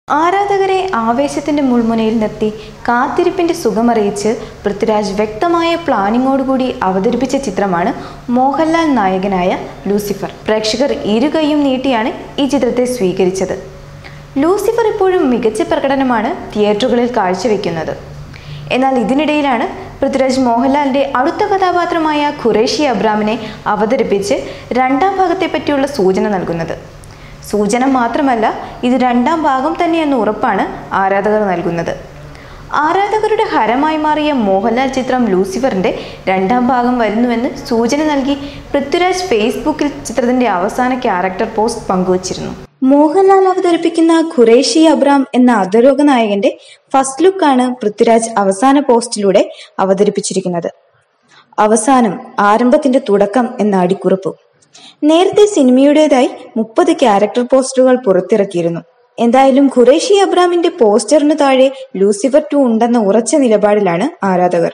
ആരാധകരെ ആവേശത്തിന്റെ മുൾമുനയിൽ നിർത്തി കാത്തിരിപ്പിന്റെ സുഖമറിയിച്ച് പൃഥ്വിരാജ് വ്യക്തമായ പ്ലാനിങ്ങോടുകൂടി അവതരിപ്പിച്ച ചിത്രമാണ് മോഹൻലാൽ നായകനായ ലൂസിഫർ. പ്രേക്ഷകർ ഇരുകൈയും നീട്ടിയാണ് ഈ ചിത്രത്തെ സ്വീകരിച്ചത്. ലൂസിഫർ ഇപ്പോഴും മികച്ച പ്രകടനമാണ് തിയേറ്ററുകളിൽ കാഴ്ചവെക്കുന്നത്. എന്നാൽ ഇതിനിടയിലാണ് പൃഥ്വിരാജ് മോഹൻലാലിന്റെ അടുത്ത കഥാപാത്രമായ ഖുറേഷി അബ്രാമിനെ അവതരിപ്പിച്ച് രണ്ടാം ഭാഗത്തെ പറ്റിയുള്ള സൂചന നൽകുന്നത്. സൂചന മാത്രമല്ല, ഇത് രണ്ടാം ഭാഗം തന്നെയെന്ന ഉറപ്പാണ് ആരാധകർ നൽകുന്നത്. ആരാധകരുടെ ഹരമായി മാറിയ മോഹൻലാൽ ചിത്രം ലൂസിഫറിന്റെ രണ്ടാം ഭാഗം വരുന്നുവെന്ന് സൂചന നൽകി പൃഥ്വിരാജ് ഫേസ്ബുക്കിൽ ചിത്രത്തിന്റെ അവസാന ക്യാരക്ടർ പോസ്റ്റ് പങ്കുവച്ചിരുന്നു. മോഹൻലാൽ അവതരിപ്പിക്കുന്ന ഖുറേഷി അബ്രാം എന്ന അധോലോക നായകന്റെ ഫസ്റ്റ് ലുക്കാണ് പൃഥ്വിരാജ് അവസാന പോസ്റ്റിലൂടെ അവതരിപ്പിച്ചിരിക്കുന്നത്. അവസാനം ആരംഭത്തിന്റെ തുടക്കം എന്ന അടിക്കുറിപ്പ്. നേരത്തെ സിനിമയുടേതായി 30 ക്യാരക്ടർ പോസ്റ്ററുകൾ പുറത്തിറക്കിയിരുന്നു. എന്തായാലും ഖുറേഷി അബ്രാമിന്റെ പോസ്റ്ററിന് താഴെ ലൂസിഫർ 2 ഉണ്ടെന്ന ഉറച്ച നിലപാടിലാണ് ആരാധകർ.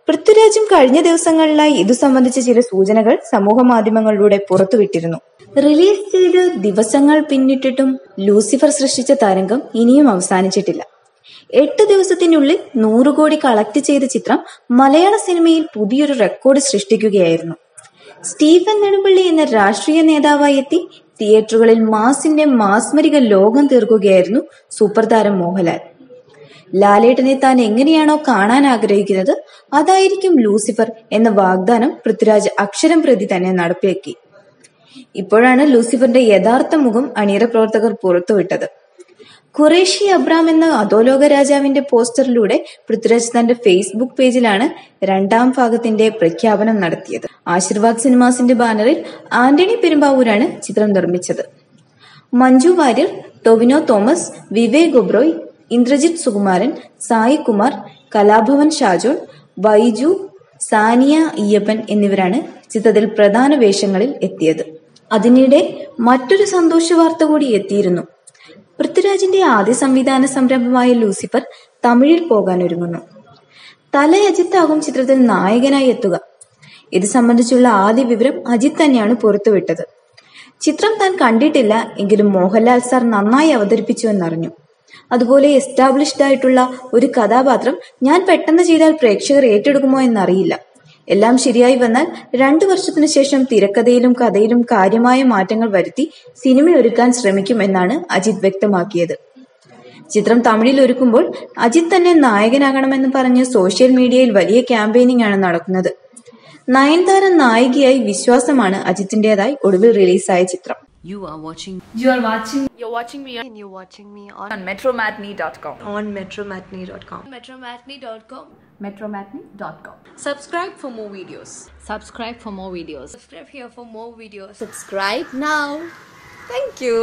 പൃഥ്വിരാജും കഴിഞ്ഞ ദിവസങ്ങളിലായി ഇതു സംബന്ധിച്ച ചില സൂചനകൾ സമൂഹ മാധ്യമങ്ങളിലൂടെ പുറത്തുവിട്ടിരുന്നു. റിലീസ് ചെയ്ത് ദിവസങ്ങൾ പിന്നിട്ടിട്ടും ലൂസിഫർ സൃഷ്ടിച്ച തരംഗം ഇനിയും അവസാനിച്ചിട്ടില്ല. 8 ദിവസത്തിനുള്ളിൽ 100 കോടി കളക്ട് ചെയ്ത ചിത്രം മലയാള സിനിമയിൽ പുതിയൊരു റെക്കോർഡ് സൃഷ്ടിക്കുകയായിരുന്നു. സ്റ്റീഫൻ നെടുമ്പള്ളി എന്ന രാഷ്ട്രീയ നേതാവായി എത്തി തിയേറ്ററുകളിൽ മാസിന്റെ മാസ്മരിക ലോകം തീർക്കുകയായിരുന്നു സൂപ്പർ താരം മോഹൻലാൽ. ലാലേട്ടനെ താൻ എങ്ങനെയാണോ കാണാൻ ആഗ്രഹിക്കുന്നത് അതായിരിക്കും ലൂസിഫർ എന്ന വാഗ്ദാനം പൃഥ്വിരാജ് അക്ഷരം പ്രതി തന്നെ നടപ്പിലാക്കി. ഇപ്പോഴാണ് ലൂസിഫറിന്റെ യഥാർത്ഥ മുഖം അണിയറ പ്രവർത്തകർ പുറത്തുവിട്ടത്. ഖുറേഷി അബ്രാം എന്ന അധോലോക രാജാവിന്റെ പോസ്റ്ററിലൂടെ പൃഥ്വിരാജ് തന്റെ ഫേസ്ബുക്ക് പേജിലാണ് രണ്ടാം ഭാഗത്തിന്റെ പ്രഖ്യാപനം നടത്തിയത്. ആശീർവാദ് സിനിമാസിന്റെ ബാനറിൽ ആന്റണി പെരുമ്പാവൂരാണ് ചിത്രം നിർമ്മിച്ചത്. മഞ്ജു വാര്യർ, ടൊവിനോ തോമസ്, വിവേക് ഒബ്രോയ്, ഇന്ദ്രജിത് സുകുമാരൻ, സായി കുമാർ, കലാഭവൻ ഷാജോൺ, ബൈജു, സാനിയ അയ്യപ്പൻ എന്നിവരാണ് ചിത്രത്തിൽ പ്രധാന വേഷങ്ങളിൽ എത്തിയത്. അതിനിടെ മറ്റൊരു സന്തോഷ വാർത്ത കൂടി എത്തിയിരുന്നു. പൃഥ്വിരാജിന്റെ ആദ്യ സംവിധാന സംരംഭമായ ലൂസിഫർ തമിഴിൽ പോകാനൊരുങ്ങുന്നു. തല അജിത്താകും ചിത്രത്തിൽ നായകനായി എത്തുക. ഇത് സംബന്ധിച്ചുള്ള ആദ്യ വിവരം അജിത്ത് തന്നെയാണ് പുറത്തുവിട്ടത്. ചിത്രം താൻ കണ്ടിട്ടില്ല, എങ്കിലും മോഹൻലാൽ സാർ നന്നായി അവതരിപ്പിച്ചുവെന്നറിഞ്ഞു. അതുപോലെ എസ്റ്റാബ്ലിഷ്ഡ് ആയിട്ടുള്ള ഒരു കഥാപാത്രം ഞാൻ പെട്ടെന്ന് ചെയ്താൽ പ്രേക്ഷകർ ഏറ്റെടുക്കുമോ എന്നറിയില്ല. എല്ലാം ശരിയായി വന്നാൽ 2 വർഷത്തിനു ശേഷം തിരക്കഥയിലും കഥയിലും കാര്യമായ മാറ്റങ്ങൾ വരുത്തി സിനിമയൊരുക്കാൻ ശ്രമിക്കുമെന്നാണ് അജിത്ത് വ്യക്തമാക്കിയത്. ചിത്രം തമിഴിൽ ഒരുക്കുമ്പോൾ അജിത്ത് തന്നെ നായകനാകണമെന്ന് പറഞ്ഞ് സോഷ്യൽ മീഡിയയിൽ വലിയ ക്യാമ്പയിനിങ് ആണ് നടക്കുന്നത്. നയൻതാര നായികയായി വിശ്വാസമാണ് അജിത്തിന്റേതായി ഒടുവിൽ റിലീസായ ചിത്രം. You're watching me on metromatney.com. metromatney.com. Subscribe for more videos. Subscribe for more videos. Subscribe here for more videos. Subscribe now. Thank you.